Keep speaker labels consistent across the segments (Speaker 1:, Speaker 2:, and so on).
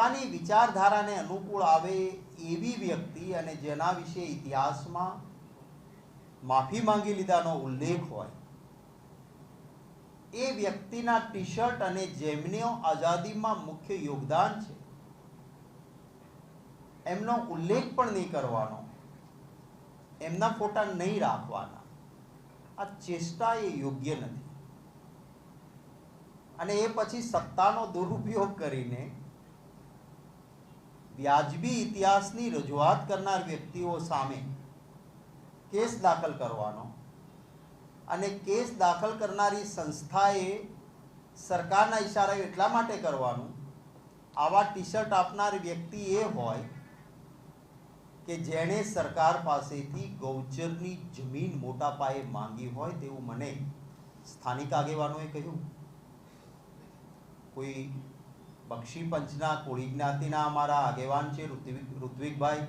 Speaker 1: પોતાની વિચારધારાને અનુકૂળ આવે એવી વ્યક્તિ અને જેના વિશે ઇતિહાસમાં માફી માંગી લીધાનો ઉલ્લેખ હોય એ વ્યક્તિના ટી શર્ટ અને જેમનો આઝાદીમાં મુખ્ય યોગદાન છે એમનો ઉલ્લેખ પણ નહીં કરવાનો, એમના ફોટા નહીં રાખવાના. આ ચેષ્ટા એ યોગ્ય નથી. અને એ પછી સત્તાનો દુરુપયોગ કરીને વ્યાજબી ઇતિહાસની રજૂઆત કરનાર વ્યક્તિઓ સામે કેસ દાખલ કરવાનો અને કેસ દાખલ કરનારી સંસ્થાએ સરકારના ઈશારે એટલા માટે કરવાનું, આવા ટી શર્ટ આપનાર વ્યક્તિ એ હોય કે જેણે સરકાર પાસેથી ગૌચરની જમીન મોટા પાયે માંગી હોય તેવું મને સ્થાનિક આગેવાનોએ કહ્યું. કોઈ બક્ષી પંચના કોળી જ્ઞાતિના અમારા આગેવાન છે ઋત્વિકભાઈ,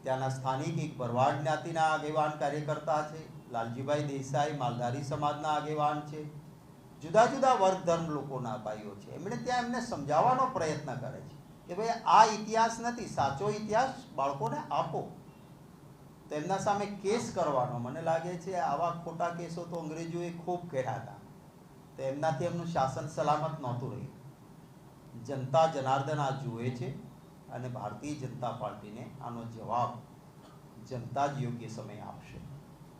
Speaker 1: ત્યાંના સ્થાનિક એક ભરવાડ જ્ઞાતિના આગેવાન કાર્યકર્તા છે, લાલજીભાઈ દેસાઈ માલધારી સમાજના આગેવાન છે, જુદા જુદા વર્ગ ધર્મ લોકોના ભાઈઓ છે. એમણે ત્યાં એમને સમજાવવાનો પ્રયત્ન કરે છે કે ભાઈ આ ઇતિહાસ નથી, સાચો ઇતિહાસ બાળકોને આપો. તો એમના સામે કેસ કરવાનો, મને લાગે છે આવા ખોટા કેસો તો અંગ્રેજોએ ખૂબ કર્યા હતા, તો એમનાથી એમનું શાસન સલામત નહોતું રહ્યું. જનતા જનાર્દન આ જુએ છે અને ભારતીય જનતા પાર્ટીને આનો જવાબ જનતા જ યોગ્ય સમય આપશે.